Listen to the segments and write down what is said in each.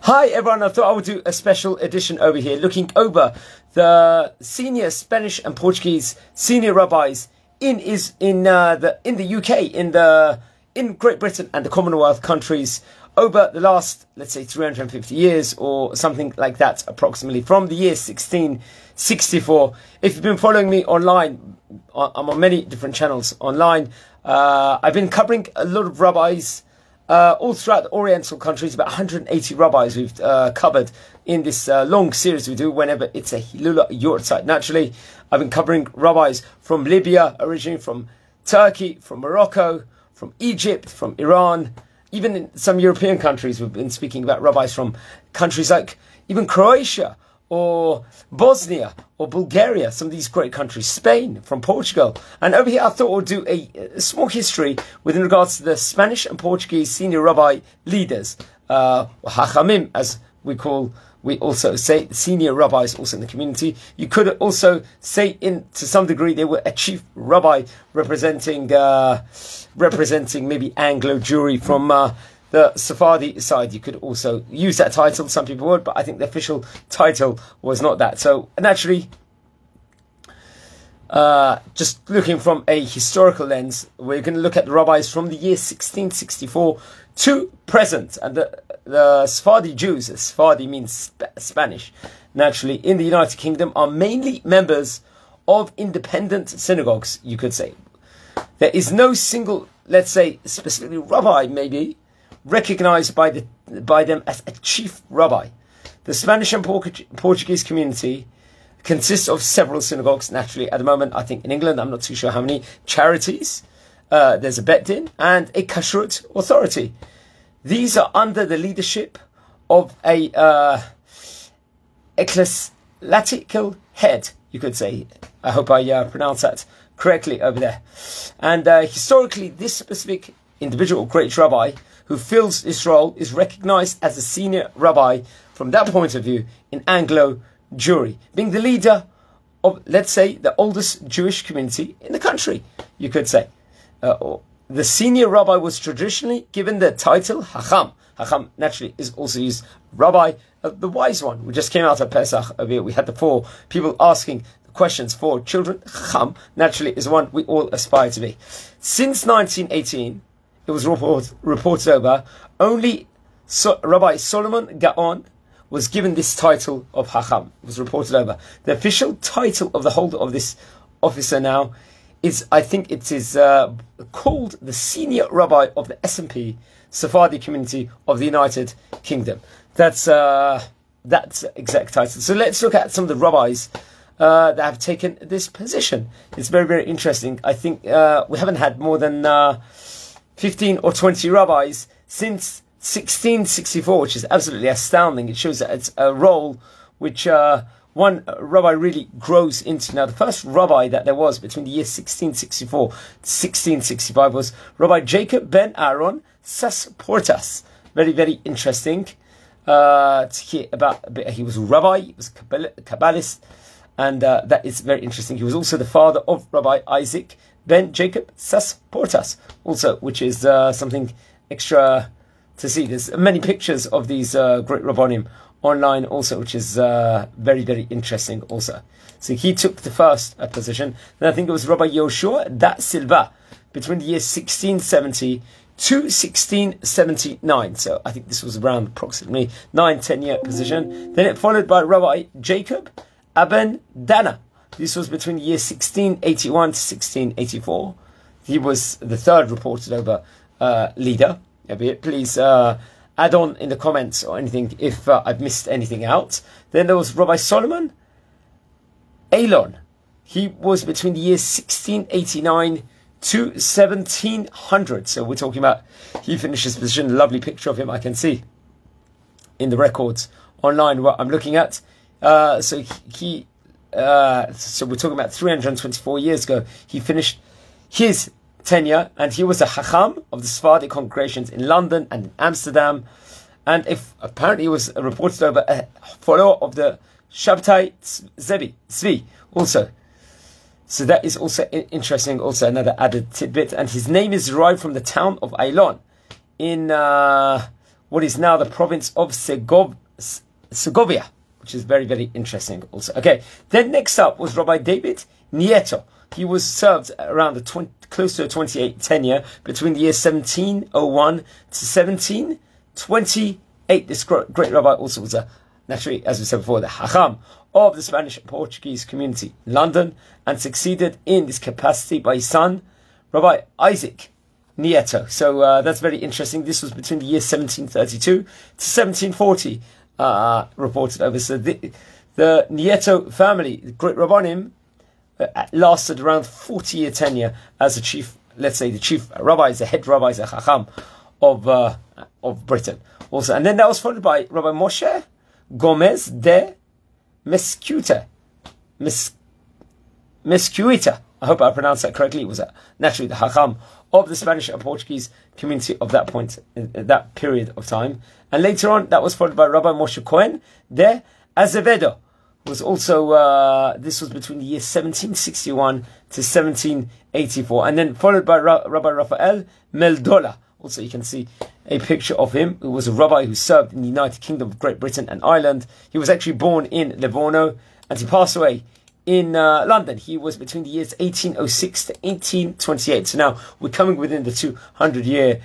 Hi everyone, I thought I would do a special edition over here looking over the senior Spanish and Portuguese senior rabbis in the UK, in Great Britain and the Commonwealth countries over the last, let's say, 350 years or something like that, approximately from the year 1664. If you've been following me online, I'm on many different channels online. I've been covering a lot of rabbis all throughout the Oriental countries. About 180 rabbis we've covered in this long series we do whenever it's a Hilula Yortzeit. Naturally, I've been covering rabbis from Libya, originally from Turkey, from Morocco, from Egypt, from Iran. Even in some European countries, we've been speaking about rabbis from countries like even Croatia or Bosnia or Bulgaria, some of these great countries, Spain, from Portugal. And over here I thought we'll do a small history with regards to the Spanish and Portuguese senior rabbi leaders, Hahamim, as we also say, senior rabbis also in the community. You could also say, to some degree, they were a chief rabbi representing maybe Anglo Jewry from the Sephardi side. You could also use that title. Some people would, but I think the official title was not that. So naturally, just looking from a historical lens, we're going to look at the rabbis from the year 1664 to present. And the Sephardi Jews, Sephardi means Spanish, naturally, in the United Kingdom are mainly members of independent synagogues, you could say. There is no single, let's say, specifically rabbi, maybe, recognized by them as a chief rabbi. The Spanish and Portuguese community consists of several synagogues. Naturally, at the moment, I think in England, I'm not too sure how many, charities. There's a Bet Din and a Kashrut authority. These are under the leadership of a ecclesiastical head, you could say. I hope I pronounce that correctly over there. And historically, this specific individual, great rabbi, who fills this role is recognized as a senior rabbi from that point of view in Anglo Jewry, being the leader of, let's say, the oldest Jewish community in the country, you could say. The senior rabbi was traditionally given the title Hacham. Hacham naturally is also used rabbi, the wise one. We just came out of Pesach over here. We had the 4 people asking the questions for children. Chacham naturally is one we all aspire to be. Since 1918, it was reported over, only Rabbi Solomon Gaon was given this title of Hacham. It was reported over. The official title of the holder of this officer now is, I think it is called the Senior Rabbi of the S&P Sephardi Community of the United Kingdom. That's exact title. So let's look at some of the rabbis that have taken this position. It's very, very interesting. I think we haven't had more than 15 or 20 rabbis since 1664, which is absolutely astounding. It shows that it's a role which one rabbi really grows into. Now, the first rabbi that there was between the year 1664 to 1665 was Rabbi Jacob ben Aaron Sasportas. Very, very interesting to hear about. He was a rabbi, he was a Kabbalist, and that is very interesting. He was also the father of Rabbi Isaac ben Jacob Sasportas, also, which is something extra to see. There's many pictures of these great rabbonim online also, which is very, very interesting also. So he took the first position. Then I think it was Rabbi Yoshua da Silva between the years 1670 to 1679. So I think this was around approximately 9-10 year position. Then it followed by Rabbi Jacob Aben Dana. This was between the year 1681 to 1684. He was the third reported over leader. Please add on in the comments or anything if I've missed anything out. Then there was Rabbi Solomon Elon. He was between the years 1689 to 1700. So we're talking about, he finished his position. A lovely picture of him I can see in the records online what I'm looking at. So we're talking about 324 years ago. He finished his tenure, and he was a Hacham of the Sephardi congregations in London and in Amsterdam, and apparently he was reported over a follower of the Shabtai Zvi also. So that is also interesting, also another added tidbit. And his name is derived from the town of Ailon in what is now the province of Segovia, which is very, very interesting also. Okay, then next up was Rabbi David Nieto. He was served around close to a 28 tenure between the years 1701 to 1728. This great rabbi also was naturally, as we said before, the Hacham of the Spanish and Portuguese community in London, and succeeded in this capacity by his son, Rabbi Isaac Nieto. So that's very interesting. This was between the years 1732 to 1740, reported over. So the Nieto family, the great Rabbanim, lasted around 40-year tenure as a chief, let's say the chief rabbis, the head rabbis, the Chacham of Britain. Also, and then that was followed by Rabbi Moshe Gomez de Mesquita. I hope I pronounced that correctly. It was naturally the Chacham of the Spanish and Portuguese community of that point, that period of time. And later on, that was followed by Rabbi Moshe Cohen de Azevedo. Was also, this was between the years 1761 to 1784. And then followed by Rabbi Raphael Meldola. Also, you can see a picture of him, who was a rabbi who served in the United Kingdom of Great Britain and Ireland. He was actually born in Livorno, and he passed away in London. He was between the years 1806 to 1828. So now we're coming within the 200-year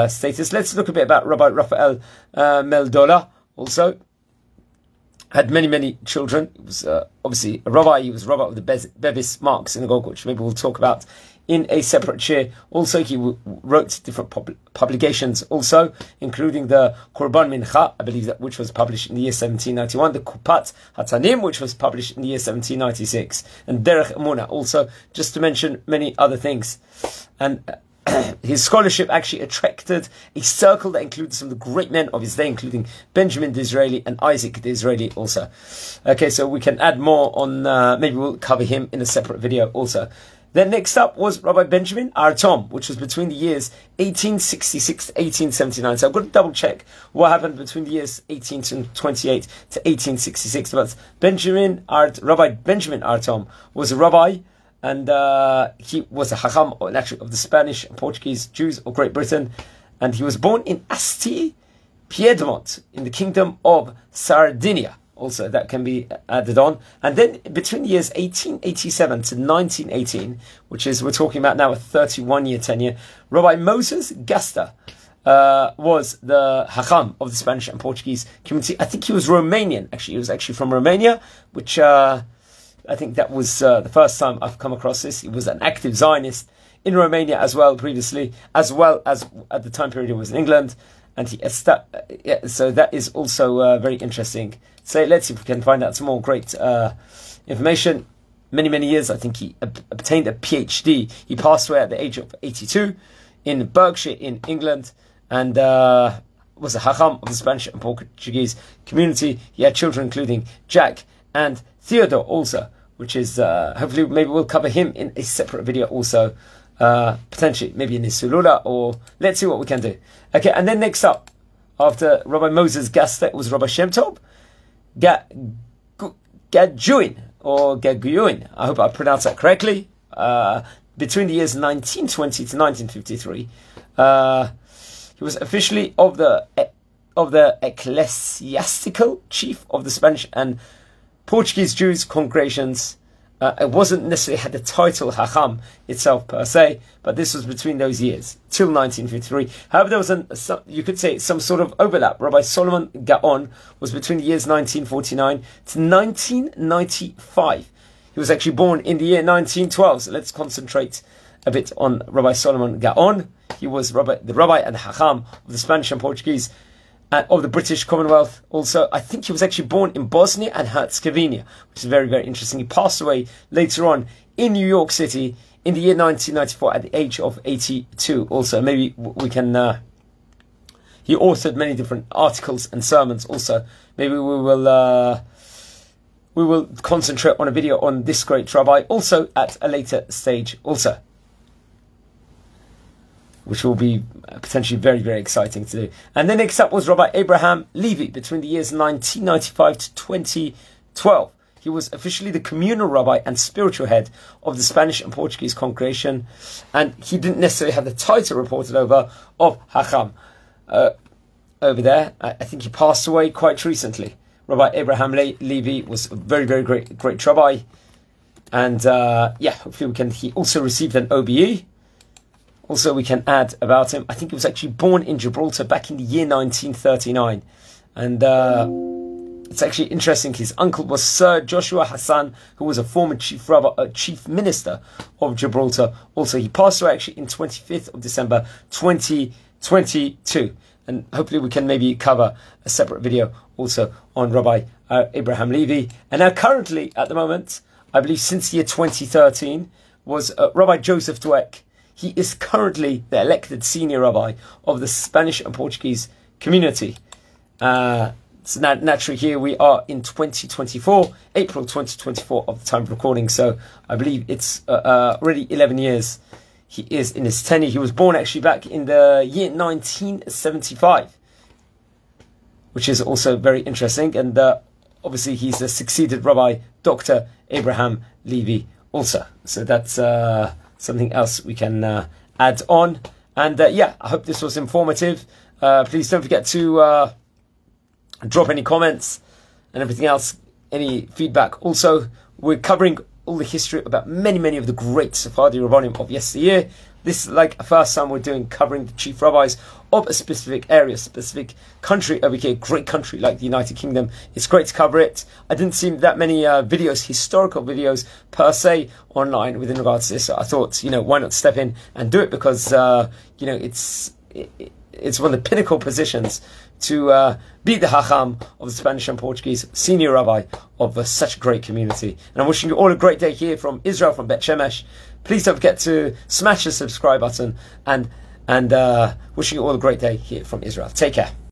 status. Let's look a bit about Rabbi Raphael Meldola also. Had many, many children. He was obviously a rabbi. He was a rabbi of the Bevis Mark Synagogue, which maybe we'll talk about in a separate share. Also, he wrote different publications also, including the Korban Mincha, I believe, that which was published in the year 1791, the Kupat Hatanim, which was published in the year 1796, and Derech Emunah also, just to mention many other things. And his scholarship actually attracted a circle that included some of the great men of his day, including Benjamin Disraeli and Isaac Disraeli also. Okay, so we can add more on, maybe we'll cover him in a separate video also. Then next up was Rabbi Benjamin Artom, which was between the years 1866 to 1879. So I've got to double check what happened between the years 1828 to 1866. But Rabbi Benjamin Artom was a rabbi, and he was a Hacham, actually, of the Spanish and Portuguese Jews of Great Britain. And he was born in Asti, Piedmont, in the Kingdom of Sardinia. Also, that can be added on. And then between the years 1887 to 1918, which is, we're talking about now a 31-year tenure, Rabbi Moses Gasta was the Hacham of the Spanish and Portuguese community. I think he was Romanian, actually. He was actually from Romania, which I think that was the first time I've come across this. He was an active Zionist in Romania as well previously, as well as at the time period he was in England. And so that is also very interesting. So let's see if we can find out some more great information. Many, many years, I think he obtained a PhD. He passed away at the age of 82 in Berkshire in England, and was a Hacham of the Spanish and Portuguese community. He had children including Jack and Theodore also, which is, hopefully maybe we'll cover him in a separate video also. Potentially, maybe in his Sulula, or let's see what we can do. Okay, and then next up, after Rabbi Moses Gasta, was Rabbi Shem Tov Gadjuin, or Gaguyuin. I hope I pronounced that correctly. Between the years 1920 to 1953, he was officially of the ecclesiastical chief of the Spanish and Portuguese Jews congregations. It wasn't necessarily had the title Hacham itself per se, but this was between those years till 1953. However, there was you could say some sort of overlap. Rabbi Solomon Gaon was between the years 1949 to 1995. He was actually born in the year 1912. So let's concentrate a bit on Rabbi Solomon Gaon. He was the rabbi and the Hacham of the Spanish and Portuguese of the British Commonwealth. Also, I think he was actually born in Bosnia and Herzegovina, which is very, very interesting. He passed away later on in New York City in the year 1994 at the age of 82. Also, maybe we can... he authored many different articles and sermons also. Maybe we will concentrate on a video on this great rabbi also at a later stage also, which will be potentially very, very exciting to do. And then next up was Rabbi Abraham Levy between the years 1995 to 2012. He was officially the communal rabbi and spiritual head of the Spanish and Portuguese congregation, and he didn't necessarily have the title reported over of Hacham. over there. I think he passed away quite recently. Rabbi Abraham Levy was a very, very great rabbi. And hopefully he also received an OBE. Also, we can add about him. I think he was actually born in Gibraltar back in the year 1939. And it's actually interesting. His uncle was Sir Joshua Hassan, who was a former chief minister of Gibraltar. Also, he passed away actually in 25th of December 2022. And hopefully we can maybe cover a separate video also on Rabbi Abraham Levy. And now currently, at the moment, I believe since the year 2013, was Rabbi Joseph Dweck. He is currently the elected senior rabbi of the Spanish and Portuguese community. So naturally here we are in 2024, April 2024 of the time of recording. So I believe it's already 11 years he is in his tenure. He was born actually back in the year 1975, which is also very interesting. And obviously he's a succeeded Rabbi Dr. Abraham Levy also. So that's something else we can add on. And I hope this was informative. Please don't forget to drop any comments and everything else, any feedback. Also, we're covering all the history about many of the great Sephardi Rabbanim of yesteryear. This is like a first time we're covering the chief rabbis of a specific area, specific country over here, great country like the United Kingdom. It's great to cover it. I didn't see that many videos, historical videos per se, online within regards to this. So I thought, why not step in and do it, because it's one of the pinnacle positions to be the Hacham of the Spanish and Portuguese senior rabbi of such a great community. And I'm wishing you all a great day here from Israel, from Bet Shemesh. Please don't forget to smash the subscribe button, and wishing you all a great day here from Israel. Take care.